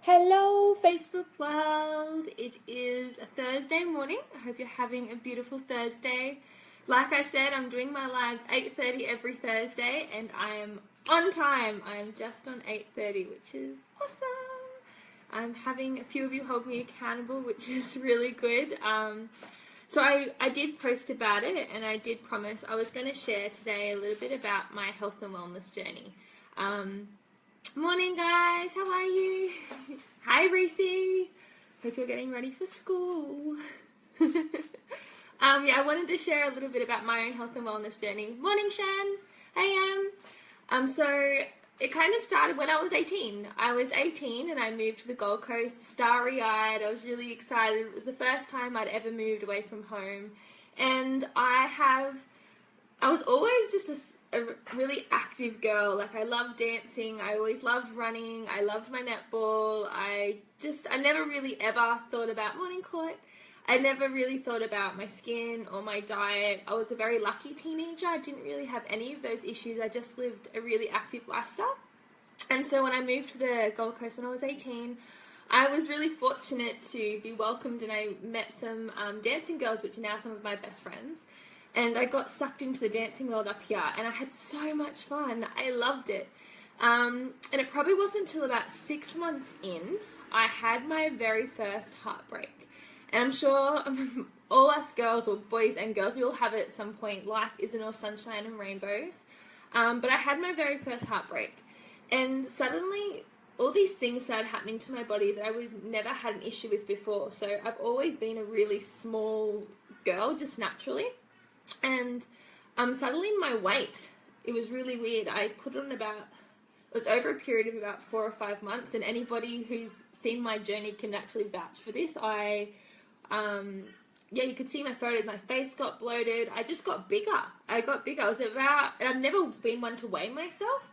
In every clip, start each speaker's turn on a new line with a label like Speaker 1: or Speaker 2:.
Speaker 1: Hello Facebook world, it is a Thursday morning. I hope you're having a beautiful Thursday. Like I said, I'm doing my lives 8:30 every Thursday and I am on time. I am just on 8:30, which is awesome. I'm having a few of you hold me accountable, which is really good. So I did post about it and I did promise I was going to share today a little bit about my health and wellness journey. Morning guys, how are you? Hi Reese, hope you're getting ready for school. I wanted to share a little bit about my own health and wellness journey. Morning Shan, so it kind of started when I was 18. I was 18 and I moved to the Gold Coast, starry-eyed. I was really excited. It was the first time I'd ever moved away from home, and I was always just a really active girl. Like, I loved dancing, I always loved running, I loved my netball. I never really ever thought about morning court. I never really thought about my skin or my diet. I was a very lucky teenager. I didn't really have any of those issues. I just lived a really active lifestyle. And so when I moved to the Gold Coast when I was 18, I was really fortunate to be welcomed, and I met some dancing girls, which are now some of my best friends. And I got sucked into the dancing world up here, and I had so much fun. I loved it. And it probably wasn't until about 6 months in, I had my very first heartbreak. And I'm sure all us girls, or boys and girls, we all have it at some point. Life isn't all sunshine and rainbows. But I had my very first heartbreak. And suddenly, all these things started happening to my body that I never had an issue with before. So I've always been a really small girl, just naturally. And suddenly my weight, it was really weird. I put on it was over a period of about 4 or 5 months, and anybody who's seen my journey can actually vouch for this. You could see my photos, my face got bloated, I just got bigger. I I've never been one to weigh myself,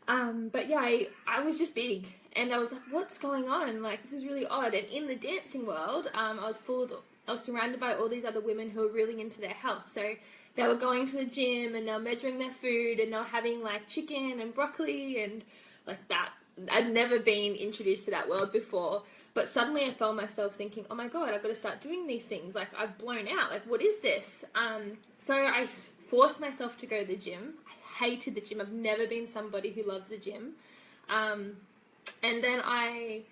Speaker 1: I was just big, and I was like, what's going on? Like, this is really odd. And in the dancing world, I was surrounded by all these other women who were really into their health. So they were going to the gym and they were measuring their food and they were having like chicken and broccoli and like that. I'd never been introduced to that world before. But suddenly I found myself thinking, oh my God, I've got to start doing these things. Like, I've blown out. Like, what is this? So I forced myself to go to the gym. I hated the gym. I've never been somebody who loves the gym. And then I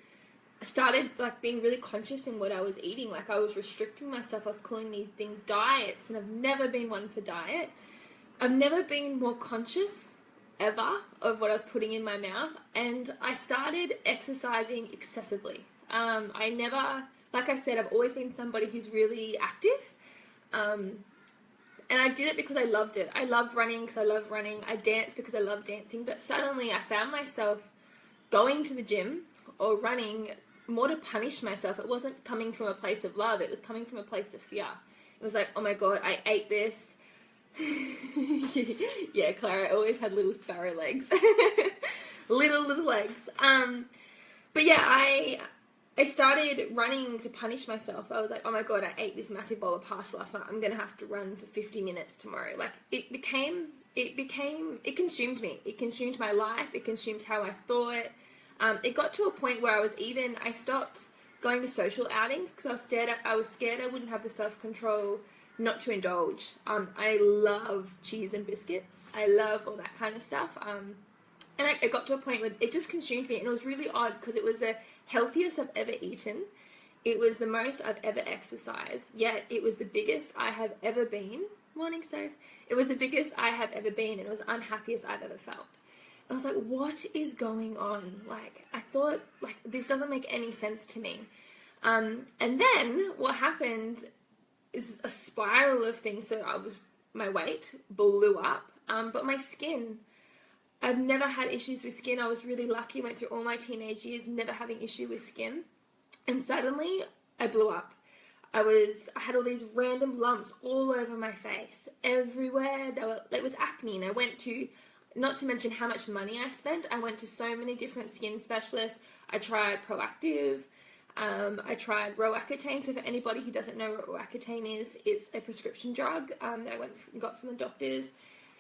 Speaker 1: started like being really conscious in what I was eating. Like, I was restricting myself. I was calling these things diets, and I've never been one for diet. I've never been more conscious ever of what I was putting in my mouth, and I started exercising excessively. Like I said, I've always been somebody who's really active, and I did it because I loved it. I love running because I love running. I dance because I love dancing, but suddenly I found myself going to the gym or running more to punish myself. It wasn't coming from a place of love. It was coming from a place of fear. It was like, oh my God, I ate this. Yeah, Clara always had little sparrow legs. little legs. I started running to punish myself. I was like, oh my God, I ate this massive bowl of pasta last night. I'm going to have to run for 50 minutes tomorrow. Like, it consumed me. It consumed my life. It consumed how I thought. It got to a point where I stopped going to social outings because I was scared I wouldn't have the self-control not to indulge. I love cheese and biscuits. I love all that kind of stuff. And it got to a point where it just consumed me, and it was really odd because it was the healthiest I've ever eaten. It was the most I've ever exercised, yet it was the biggest I have ever been. Morning, Soph. It was the biggest I have ever been, and it was the unhappiest I've ever felt. I was like, what is going on? Like, I thought, like, this doesn't make any sense to me. And then what happened is a spiral of things. So my weight blew up, but my skin, I've never had issues with skin. I was really lucky, went through all my teenage years never having issue with skin. And suddenly I blew up. I had all these random lumps all over my face, everywhere. It was acne, and I went to, not to mention how much money I spent. I went to so many different skin specialists. I tried Proactive. I tried Roaccutane. So for anybody who doesn't know what Roaccutane is, it's a prescription drug that I got from the doctors.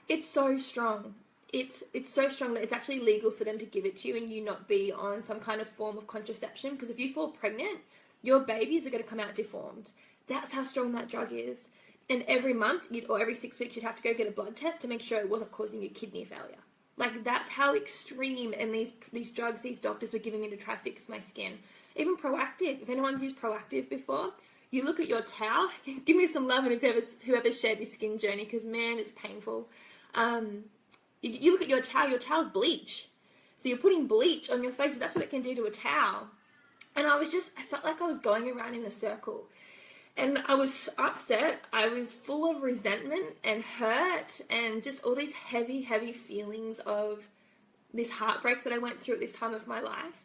Speaker 1: It's so strong. it's so strong that it's actually legal for them to give it to you and you not be on some kind of form of contraception, because if you fall pregnant, your babies are going to come out deformed. That's how strong that drug is. And every month or every 6 weeks, you'd have to go get a blood test to make sure it wasn't causing you kidney failure. Like, that's how extreme, and these drugs these doctors were giving me to try fix my skin. Even Proactive, if anyone's used Proactive before, you look at your towel, give me some love, and whoever's shared this skin journey, because man, it's painful. You look at your towel's bleach. So you're putting bleach on your face, that's what it can do to a towel. And I felt like I was going around in a circle. And I was upset. I was full of resentment and hurt and just all these heavy, heavy feelings of this heartbreak that I went through at this time of my life.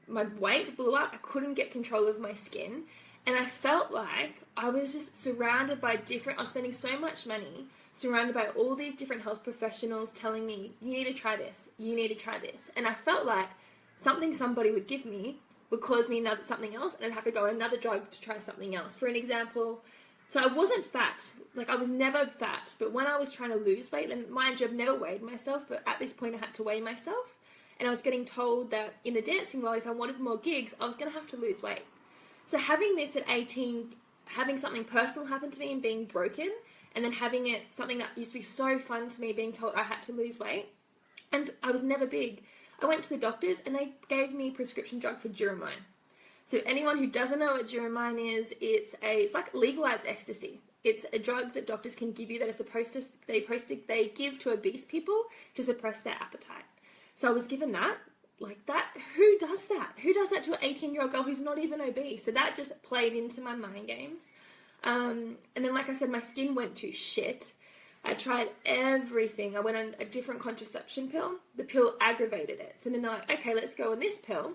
Speaker 1: My weight blew up. I couldn't get control of my skin. And I felt like I was just surrounded by I was spending so much money, surrounded by all these different health professionals telling me, you need to try this, you need to try this. And I felt like somebody would give me would cause me something else, and I'd have to go another drug to try something else. For an example, so I wasn't fat. Like, I was never fat, but when I was trying to lose weight, and mind you, I've never weighed myself, but at this point I had to weigh myself, and I was getting told that in the dancing world, if I wanted more gigs, I was going to have to lose weight. So having this at 18, having something personal happen to me and being broken, and then having something that used to be so fun to me, being told I had to lose weight, and I was never big. I went to the doctors and they gave me a prescription drug for Duromine. So anyone who doesn't know what Duromine is, it's like legalized ecstasy. It's a drug that doctors can give you that they give to obese people to suppress their appetite. So I was given that. Like, that, who does that? Who does that to an 18-year-old girl who's not even obese? So that just played into my mind games. And then, like I said, my skin went to shit. I tried everything. I went on a different contraception pill. The pill aggravated it. So then they're like, okay, let's go on this pill.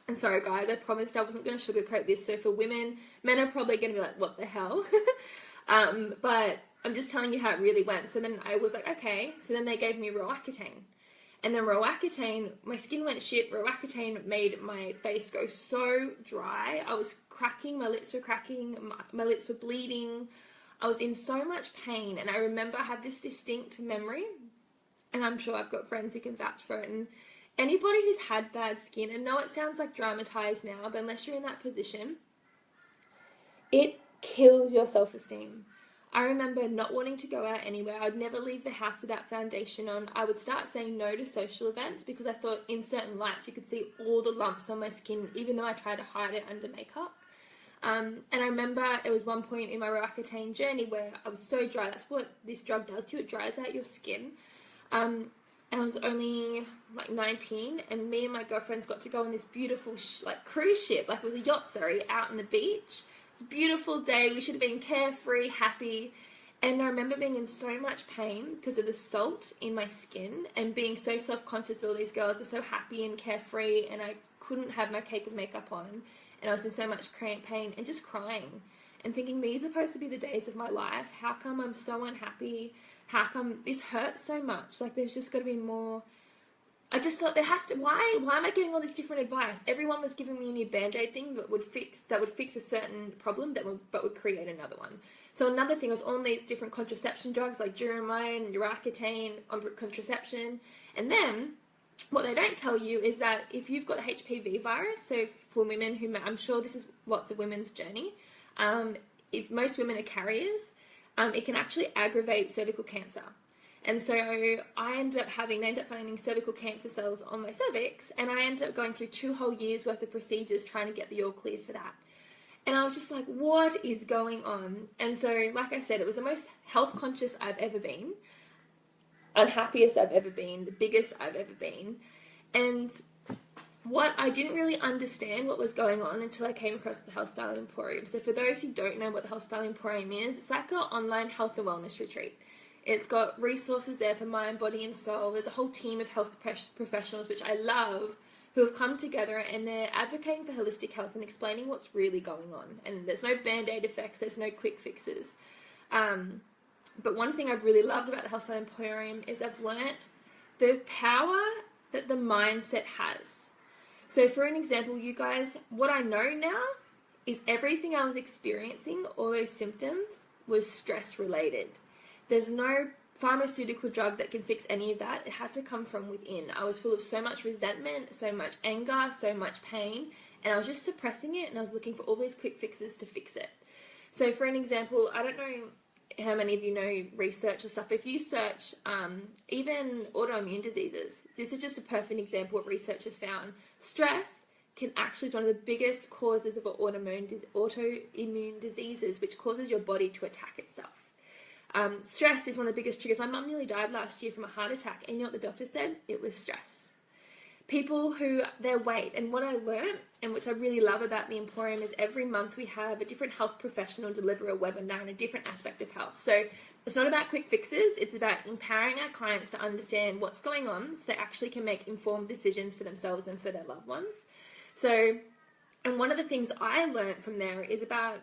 Speaker 1: And sorry, guys, I promised I wasn't going to sugarcoat this. So for women, men are probably going to be like, what the hell? But I'm just telling you how it really went. So then I was like, okay. So then they gave me Roaccutane. And then Roaccutane, my skin went shit. Roaccutane made my face go so dry. I was cracking, my lips were cracking, my lips were bleeding. I was in so much pain, and I remember I had this distinct memory, and I'm sure I've got friends who can vouch for it, and anybody who's had bad skin, and know it sounds like dramatized now, but unless you're in that position, it kills your self-esteem. I remember not wanting to go out anywhere. I'd never leave the house without foundation on. I would start saying no to social events because I thought in certain lights you could see all the lumps on my skin, even though I tried to hide it under makeup. And I remember it was one point in my Roaccutane journey where I was so dry. That's what this drug does to you. It dries out your skin. And I was only like 19, and me and my girlfriends got to go on this beautiful cruise ship, like it was a yacht, out on the beach. It's a beautiful day. We should have been carefree, happy. And I remember being in so much pain because of the salt in my skin and being so self-conscious. All these girls are so happy and carefree, and I couldn't have my cake of makeup on. And I was in so much pain and just crying and thinking, these are supposed to be the days of my life. How come I'm so unhappy? How come this hurts so much? Like, there's just got to be more. I just thought there has to, why am I getting all this different advice? Everyone was giving me a new Band-Aid thing that would fix a certain problem but would create another one. So another thing was all these different contraception drugs like Duromine, Roaccutane, contraception. And then what they don't tell you is that if you've got the HPV virus, so for women who, I'm sure this is lots of women's journey, if most women are carriers, it can actually aggravate cervical cancer. And so they end up finding cervical cancer cells on my cervix, and I ended up going through 2 whole years worth of procedures trying to get the all clear for that. And I was just like, what is going on? And so, like I said, it was the most health conscious I've ever been, unhappiest I've ever been, the biggest I've ever been. And what I didn't really understand what was going on until I came across the Health Style Emporium. So for those who don't know what the Health Style Emporium is, it's like an online health and wellness retreat. It's got resources there for mind, body, and soul. There's a whole team of health professionals, which I love, who have come together, and they're advocating for holistic health and explaining what's really going on. And there's no Band-Aid effects, there's no quick fixes. But one thing I've really loved about the Health Style Emporium is I've learnt the power that the mindset has. So for an example, you guys, what I know now is everything I was experiencing, all those symptoms, was stress related. There's no pharmaceutical drug that can fix any of that. It had to come from within. I was full of so much resentment, so much anger, so much pain, and I was just suppressing it, and I was looking for all these quick fixes to fix it. So for an example, I don't know how many of you know research or stuff. If you search even autoimmune diseases, this is just a perfect example what research has found. Stress can actually is one of the biggest causes of autoimmune diseases, which causes your body to attack itself. Stress is one of the biggest triggers. My mum nearly died last year from a heart attack, and you know what the doctor said? It was stress. People who, their weight, and what I learned, and which I really love about the Emporium, is every month we have a different health professional deliver a webinar on a different aspect of health. So it's not about quick fixes, it's about empowering our clients to understand what's going on so they actually can make informed decisions for themselves and for their loved ones. So, and one of the things I learned from there is about,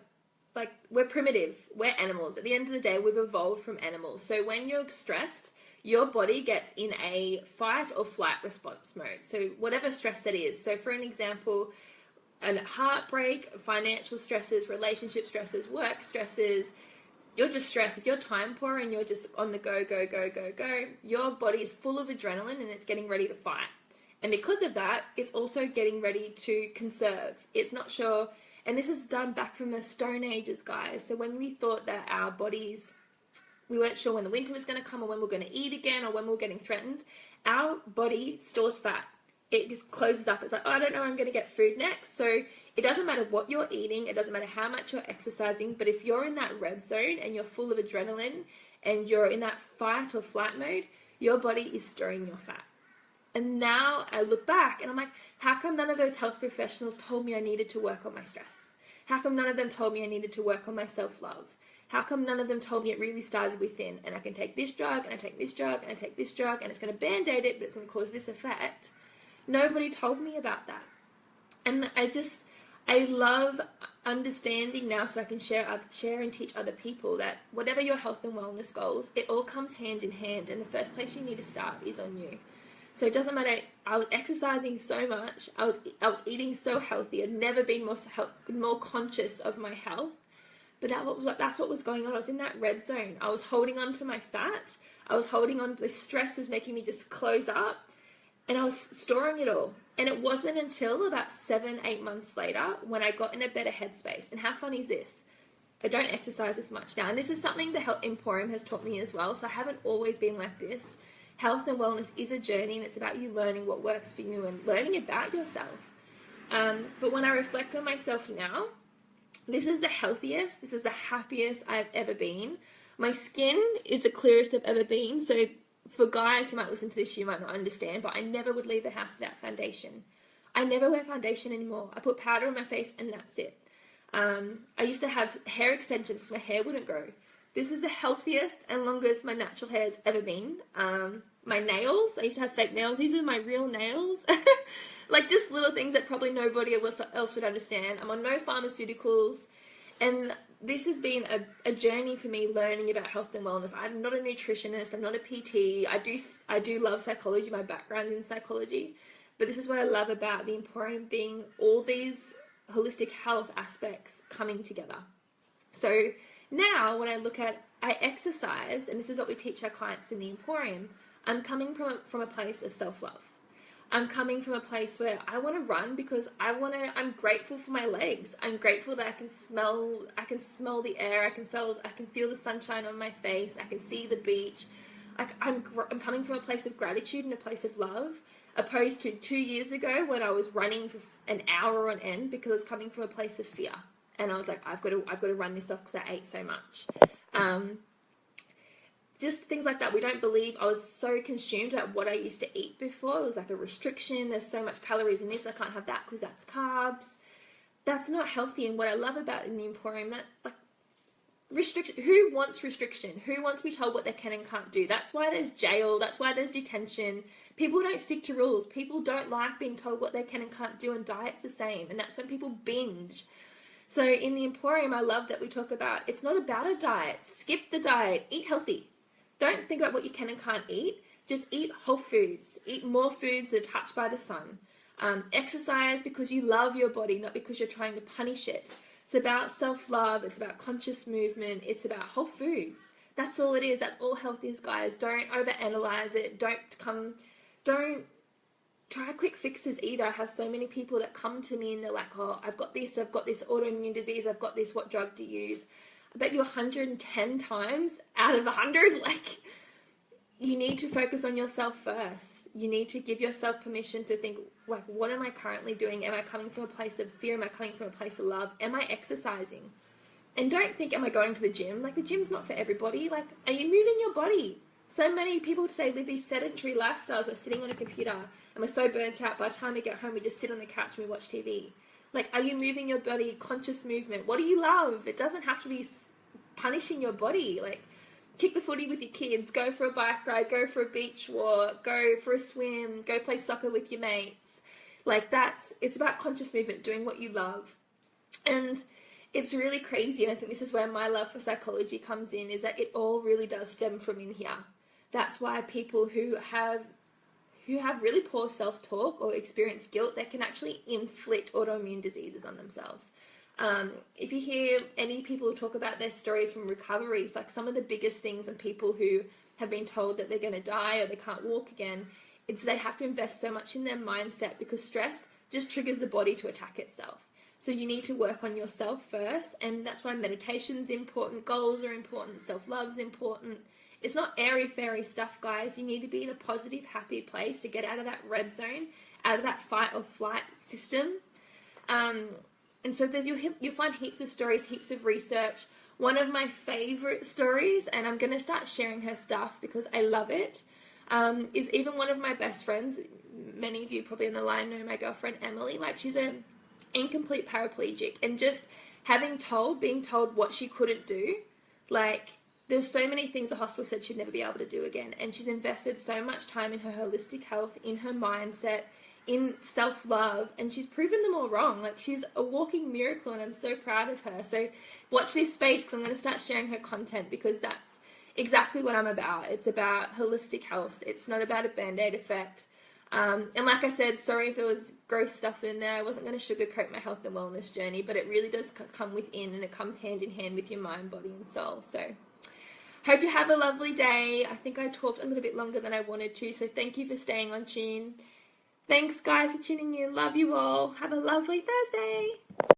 Speaker 1: like, we're primitive, we're animals. At the end of the day, we've evolved from animals. So when you're stressed, your body gets in a fight or flight response mode. So whatever stress that is. So for an example, a heartbreak, financial stresses, relationship stresses, work stresses, you're just stressed. If you're time poor and you're just on the go, your body is full of adrenaline and it's getting ready to fight. And because of that, it's also getting ready to conserve. It's not sure, and this is done back from the Stone Ages, guys. So when we thought that our bodies, we weren't sure when the winter was going to come or when we're going to eat again or when we're getting threatened, our body stores fat. It just closes up. It's like, oh, I don't know, I'm going to get food next. So it doesn't matter what you're eating. It doesn't matter how much you're exercising. But if you're in that red zone and you're full of adrenaline and you're in that fight or flight mode, your body is storing your fat. And now I look back and I'm like, how come none of those health professionals told me I needed to work on my stress? How come none of them told me I needed to work on my self-love? How come none of them told me it really started within, and I can take this drug, and I take this drug, and I take this drug, and it's going to band-aid it, but it's going to cause this effect? Nobody told me about that. And I love understanding now so I can share and teach other people that whatever your health and wellness goals, it all comes hand in hand, and the first place you need to start is on you. So it doesn't matter. I was exercising so much. I was eating so healthy. I'd never been more conscious of my health. But that's what was going on. I was in that red zone. I was holding on to my fat. I was holding on. The stress was making me just close up. And I was storing it all. And it wasn't until about 7-8 months later when I got in a better headspace. And how funny is this? I don't exercise as much now. And this is something the Emporium has taught me as well. So I haven't always been like this. Health and wellness is a journey, and it's about you learning what works for you and learning about yourself. But when I reflect on myself now, this is the healthiest, this is the happiest I've ever been. My skin is the clearest I've ever been. So for guys who might listen to this, you might not understand, but I never would leave the house without foundation. I never wear foundation anymore. I put powder on my face and that's it. I used to have hair extensions because my hair wouldn't grow. This is the healthiest and longest my natural hair has ever been. My nails, I used to have fake nails. These are my real nails. Like just little things that probably nobody else would understand. I'm on no pharmaceuticals. And this has been a journey for me learning about health and wellness. I'm not a nutritionist. I'm not a PT. I do love psychology, my background in psychology. But this is what I love about the Emporium being all these holistic health aspects coming together. So now when I exercise, and this is what we teach our clients in the Emporium, I'm coming from a place of self-love. I'm coming from a place where I want to run because I'm grateful for my legs. I'm grateful that I can smell the air. I can feel the sunshine on my face. I can see the beach. I'm coming from a place of gratitude and a place of love, opposed to 2 years ago when I was running for an hour on end because I was coming from a place of fear. And I was like, I've got to run this off because I ate so much. Just things like that. We don't believe. I was so consumed about what I used to eat before. It was like a restriction. There's so much calories in this. I can't have that because that's carbs. That's not healthy. And what I love about in the Emporium, that like restriction. Who wants restriction? Who wants to be told what they can and can't do? That's why there's jail. That's why there's detention. People don't stick to rules. People don't like being told what they can and can't do. And diet's the same. And that's when people binge. So in the Emporium, I love that we talk about, it's not about a diet. Skip the diet. Eat healthy. Don't think about what you can and can't eat. Just eat whole foods. Eat more foods that are touched by the sun. Exercise because you love your body, not because you're trying to punish it. It's about self-love. It's about conscious movement. It's about whole foods. That's all it is. That's all health is, guys. Don't overanalyze it. Don't try quick fixes either. I have so many people that come to me and they're like, oh, I've got this autoimmune disease, I've got this, what drug to use? I bet you 110 times out of 100, like, you need to focus on yourself first. You need to give yourself permission to think, like, what am I currently doing? Am I coming from a place of fear? Am I coming from a place of love? Am I exercising? And don't think, am I going to the gym? Like, the gym's not for everybody. Like, are you moving your body? So many people today live these sedentary lifestyles. We're sitting on a computer and we're so burnt out. By the time we get home, we just sit on the couch and we watch TV. Like, are you moving your body? Conscious movement. What do you love? It doesn't have to be punishing your body. Like, kick the footy with your kids, go for a bike ride, go for a beach walk, go for a swim, go play soccer with your mates. Like, it's about conscious movement, doing what you love. And it's really crazy, and I think this is where my love for psychology comes in, is that it all really does stem from in here. That's why people who have really poor self-talk or experience guilt, they can actually inflict autoimmune diseases on themselves. If you hear any people talk about their stories from recoveries, like some of the biggest things, and people who have been told that they're going to die or they can't walk again, it's they have to invest so much in their mindset, because stress just triggers the body to attack itself. So you need to work on yourself first, and that's why meditation's important, goals are important, self-love's important. It's not airy-fairy stuff, guys. You need to be in a positive, happy place to get out of that red zone, out of that fight or flight system. And so you'll find heaps of stories, heaps of research. One of my favorite stories, and I'm going to start sharing her stuff because I love it, is even one of my best friends. Many of you probably on the line know my girlfriend Emily. Like, she's an incomplete paraplegic, and just being told what she couldn't do. Like, there's so many things the hospital said she'd never be able to do again, and she's invested so much time in her holistic health, in her mindset, in self-love, and she's proven them all wrong. Like, she's a walking miracle, and I'm so proud of her. So watch this space, because I'm going to start sharing her content, because that's exactly what I'm about. It's about holistic health. It's not about a band-aid effect. And like I said, sorry if there was gross stuff in there. I wasn't going to sugarcoat my health and wellness journey, but it really does come within, and it comes hand in hand with your mind, body, and soul. So hope you have a lovely day. I think I talked a little bit longer than I wanted to, so thank you for staying on tune. Thanks, guys, for tuning in. Love you all. Have a lovely Thursday.